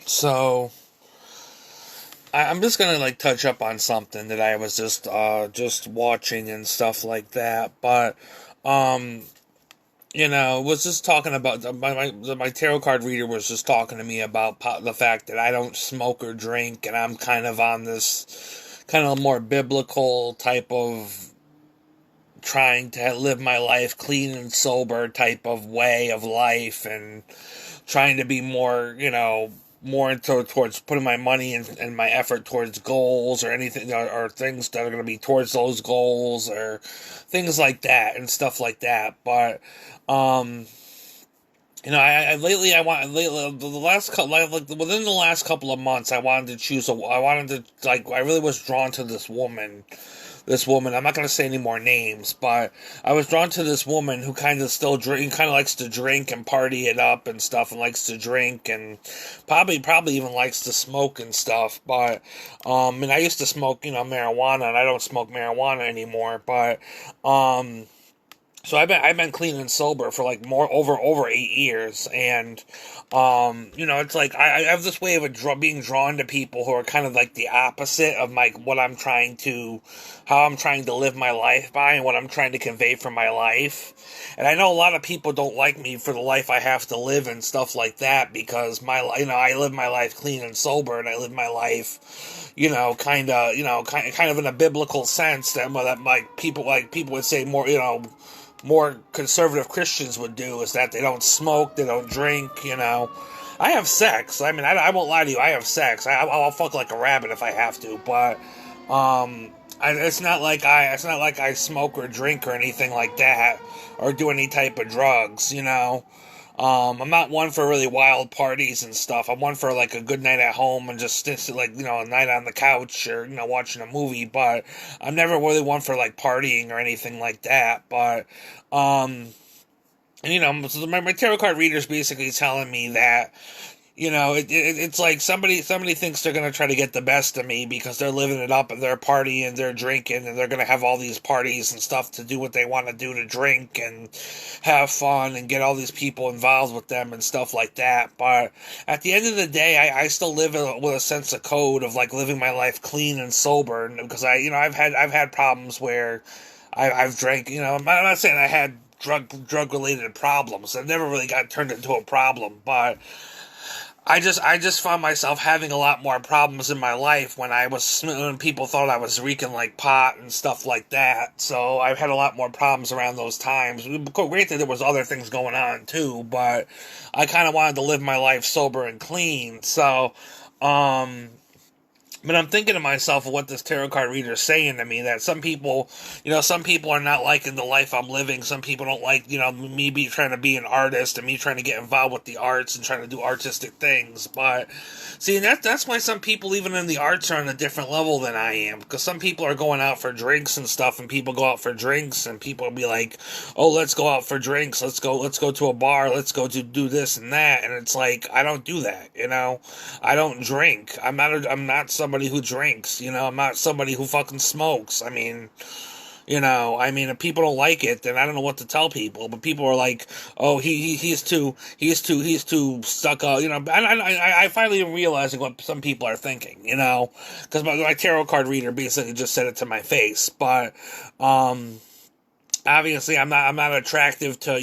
So I'm just gonna like touch up on something that I was just watching and stuff like that. But um, was just talking about my tarot card reader was just talking to me about the fact that I don't smoke or drink, and I'm kind of on this kind of more biblical type of trying to live my life clean and sober type of way of life, and trying to be more, more into towards putting my money and my effort towards goals or anything or things that are going to be towards those goals or things like that and stuff like that. But um, I lately I want lately the last couple like within the last couple of months I wanted to I wanted to like I really was drawn to this woman. I'm not going to say any more names, but I was drawn to this woman who kind of still drink, kind of likes to drink and party it up and stuff, and likes to drink and probably even likes to smoke and stuff. But and I used to smoke, marijuana, and I don't smoke marijuana anymore. But so I've been clean and sober for like more over 8 years, and it's like I have this way of being drawn to people who are kind of like the opposite of my how I'm trying to live my life by and what I'm trying to convey from my life. And I know a lot of people don't like me for the life I have to live and stuff like that because I live my life clean and sober, and I live my life, kind of in a biblical sense that people would say more conservative Christians would do is that they don't smoke, they don't drink. I have sex. I mean, I won't lie to you. I have sex. I'll fuck like a rabbit if I have to, but it's not like I smoke or drink or anything like that, or do any type of drugs. I'm not one for really wild parties and stuff. I'm one for like a good night at home and just like a night on the couch or watching a movie. But I'm never really one for like partying or anything like that. But so my tarot card reader's basically telling me that it's like somebody thinks they're gonna try to get the best of me because they're living it up and they're partying, they're drinking, and they're gonna have all these parties and stuff to do what they want to do, to drink and have fun and get all these people involved with them and stuff like that. But at the end of the day, I still live with a sense of code of like living my life clean and sober, because I've had problems where I've drank. I'm not saying I had drug related problems. It never really got turned into a problem, but I just found myself having a lot more problems in my life when people thought I was reeking like pot and stuff like that. So I've had a lot more problems around those times. Granted, there was other things going on too, but I kind of wanted to live my life sober and clean. So, but I'm thinking to myself of what this tarot card reader is saying to me, that some people are not liking the life I'm living. Some people don't like, me trying to be an artist and me trying to get involved with the arts and trying to do artistic things. But see, that's why some people, even in the arts, are on a different level than I am. Because some people are going out for drinks and stuff, and people go out for drinks, and people will be like, "Oh, let's go out for drinks. Let's go to a bar. Let's go to do this and that." And it's like, I don't do that. I don't drink. I'm not somebody who drinks. I'm not somebody who fucking smokes. If people don't like it, then I don't know what to tell people. But people are like, "Oh, he's too stuck up." I finally am realizing what some people are thinking. Because my tarot card reader basically just said it to my face. But obviously I'm not attractive to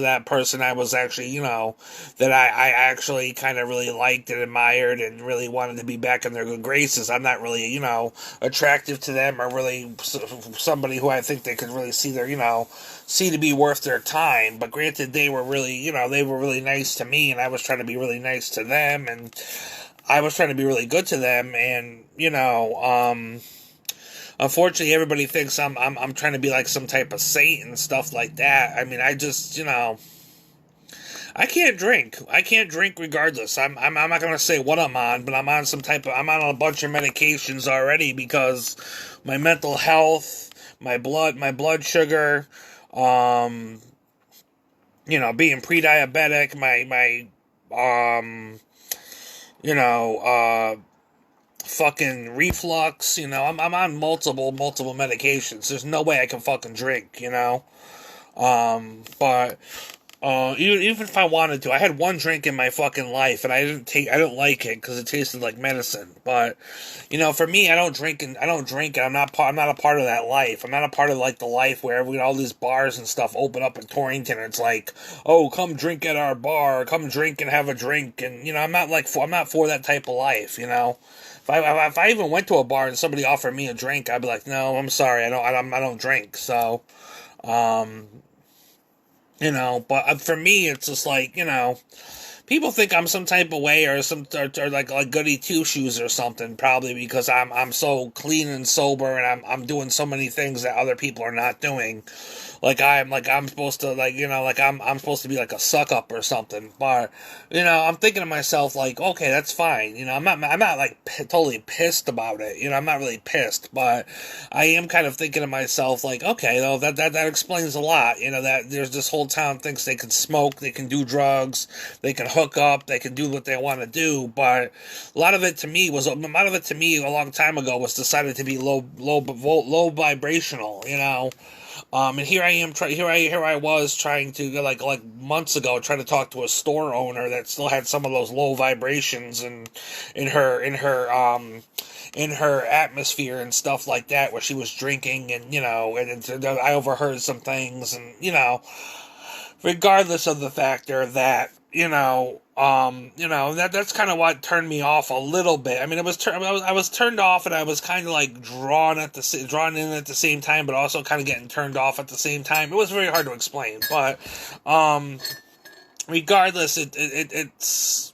that person. I was actually that I actually kind of really liked and admired and really wanted to be back in their good graces. I'm not really attractive to them, or really somebody who I think they could really see to be worth their time. But granted, they were really nice to me, and I was trying to be really nice to them, and I was trying to be really good to them. And unfortunately, everybody thinks I'm trying to be like some type of saint and stuff like that. I mean, I just I can't drink. I can't drink regardless. I'm not gonna say what I'm on, but I'm on a bunch of medications already because my mental health, my blood sugar, being pre-diabetic, my you know, fucking reflux. I'm on multiple medications. There's no way I can fucking drink. But Even if I wanted to, I had one drink in my fucking life, and I didn't like it because it tasted like medicine. But, for me, I don't drink, and I'm not a part of that life. I'm not a part of like the life where all these bars and stuff open up in Torrington. And it's like, oh, come drink at our bar, come drink and have a drink, and I'm not for that type of life. If I even went to a bar and somebody offered me a drink, I'd be like, no, I'm sorry, I don't drink. So, um, but for me, it's just like, people think I'm some type of way or like goody two shoes or something, probably because I'm so clean and sober and I'm doing so many things that other people are not doing. I'm supposed to I'm supposed to be like a suck up or something. But I'm thinking to myself like, okay, that's fine. I'm not like totally pissed about it. I'm not really pissed, but I am kind of thinking to myself like, okay, though that explains a lot. That there's this whole town thinks they can smoke, they can do drugs, they can hook up, they can do what they want to do. But a lot of it to me a long time ago was decided to be low vibrational. And here I am. Here I was trying to like months ago, trying to talk to a store owner that still had some of those low vibrations and in her atmosphere and stuff like that, where she was drinking and and I overheard some things and regardless of the factor that that's kind of what turned me off a little bit. I mean, I was turned off, and I was kind of like drawn in at the same time, but also kind of getting turned off at the same time. It was very hard to explain, but regardless, it's.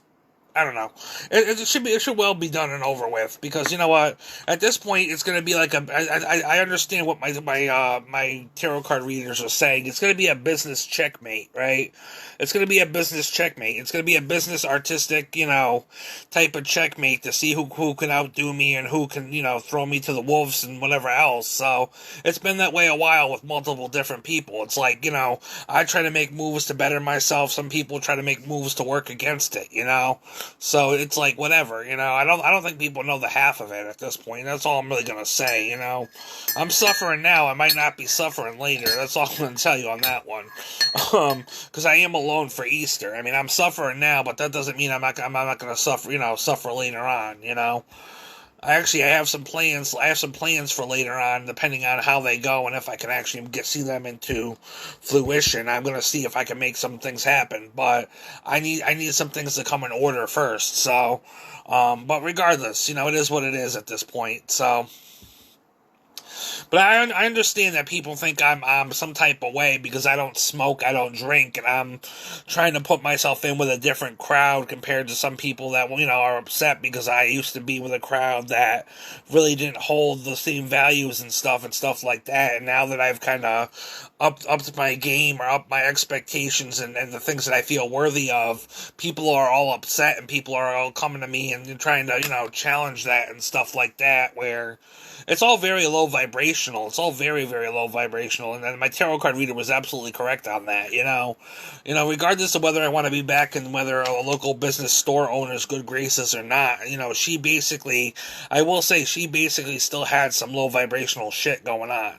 I don't know. It should well be done and over with, because you know what? At this point, it's going to be like I understand what my tarot card readers are saying. It's going to be a business checkmate, right? It's going to be a business checkmate. It's going to be a business artistic, type of checkmate to see who can outdo me and who can, throw me to the wolves and whatever else. So it's been that way a while with multiple different people. It's like, I try to make moves to better myself. Some people try to make moves to work against it, So it's like whatever, I don't think people know the half of it at this point. That's all I'm really gonna say, I'm suffering now. I might not be suffering later. That's all I'm gonna tell you on that one. Because I am alone for Easter. I mean, I'm suffering now, but that doesn't mean I'm not gonna suffer later on. I have some plans. I have some plans for later on, depending on how they go and if I can actually see them into fruition. I'm gonna see if I can make some things happen, but I need some things to come in order first. So, but regardless, it is what it is at this point. So. But I understand that people think I'm some type of way because I don't smoke, I don't drink, and I'm trying to put myself in with a different crowd compared to some people that are upset because I used to be with a crowd that really didn't hold the same values and stuff like that. And now that I've kind of upped my game or upped my expectations and the things that I feel worthy of, people are all upset and people are all coming to me and trying to challenge that and stuff like that, where it's all very low vibrational. It's all very, very low vibrational. And then my tarot card reader was absolutely correct on that, regardless of whether I want to be back in whether a local business store owner's good graces or not, I will say she basically still had some low vibrational shit going on.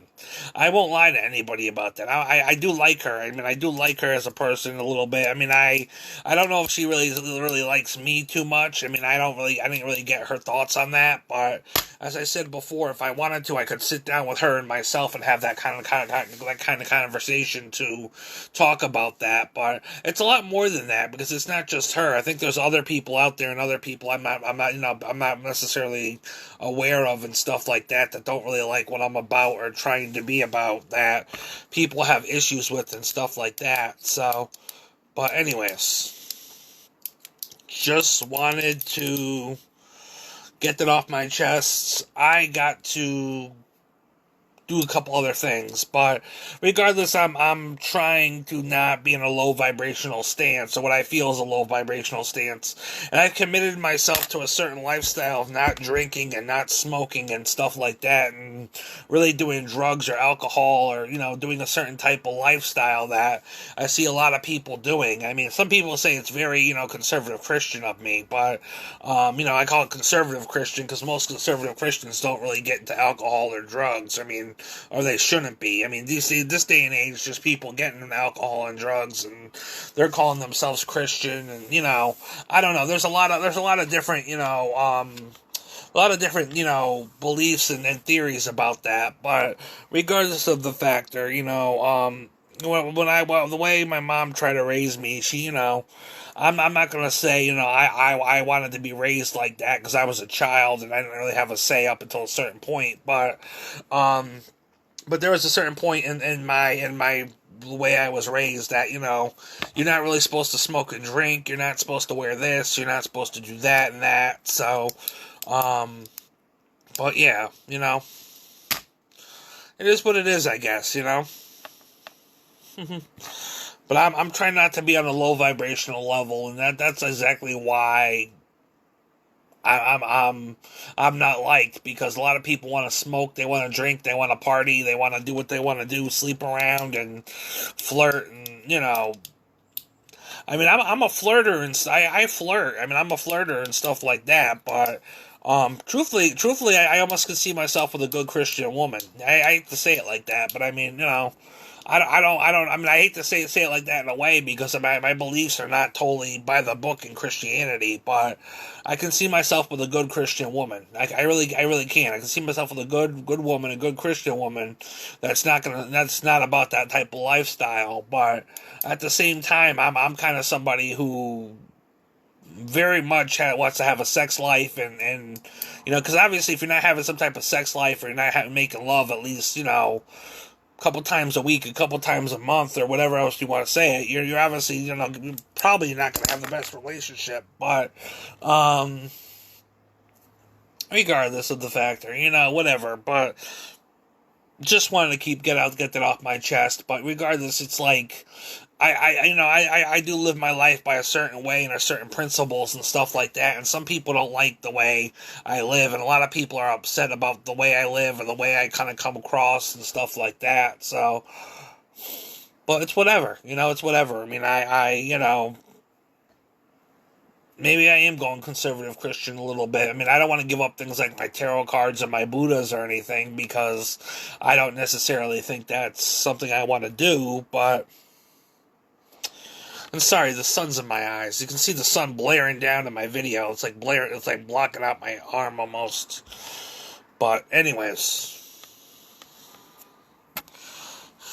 I won't lie to anybody about that. I do like her. I mean, I do like her as a person a little bit. I mean, I don't know if she really likes me too much. I mean, I didn't really get her thoughts on that. But as I said before, if I wanted to, I could sit down with her and myself and have that kind of conversation to talk about that. But it's a lot more than that, because it's not just her. I think there's other people out there and other people I'm not necessarily aware of and stuff like that don't really like what I'm about or trying to be about, that people have issues with and stuff like that. So, but anyways, just wanted to get that off my chest. I got to do a couple other things, but regardless, I'm trying to not be in a low vibrational stance, or what I feel is a low vibrational stance, and I've committed myself to a certain lifestyle of not drinking and not smoking and stuff like that, and really doing drugs or alcohol, or doing a certain type of lifestyle that I see a lot of people doing. I mean, some people say it's very conservative Christian of me, but I call it conservative Christian because most conservative Christians don't really get into alcohol or drugs. I mean, or they shouldn't be. I mean, this day and age, just people getting into alcohol and drugs, and they're calling themselves Christian, and I don't know. There's a lot of different, a lot of different, beliefs and theories about that. But regardless of the factor, the way my mom tried to raise me, she, I'm not gonna say, I wanted to be raised like that because I was a child and I didn't really have a say up until a certain point. But there was a certain point in my the way I was raised that, you're not really supposed to smoke and drink, you're not supposed to wear this, you're not supposed to do that and that. So, but yeah, it is what it is, I guess, But I'm trying not to be on a low vibrational level, and that's exactly why I'm not liked, because a lot of people want to smoke, they want to drink, they want to party, they want to do what they want to do, sleep around and flirt, and I mean, I'm a flirter, and I flirt. I mean, I'm a flirter and stuff like that. But truthfully, I almost could see myself with a good Christian woman. I hate to say it like that, but I mean, I mean, I hate to say it like that in a way, because my beliefs are not totally by the book in Christianity, but I can see myself with a good Christian woman. I really can. I can see myself with a good woman, a good Christian woman that's not about that type of lifestyle. But at the same time, I'm kind of somebody who very much wants to have a sex life, and because obviously if you're not having some type of sex life, or you're not making love at least, couple times a week, a couple times a month, or whatever else you want to say it, you're obviously, you're probably not going to have the best relationship. But regardless of the factor, whatever. But just wanted to get that off my chest. But regardless, it's like I do live my life by a certain way and a certain principles and stuff like that, and some people don't like the way I live, and a lot of people are upset about the way I live or the way I kind of come across and stuff like that. So, but it's whatever, it's whatever. I mean, I maybe I am going conservative Christian a little bit. I mean, I don't want to give up things like my tarot cards or my Buddhas or anything, because I don't necessarily think that's something I want to do. But I'm sorry, the sun's in my eyes. You can see the sun blaring down in my video. It's like blocking out my arm almost. But anyways,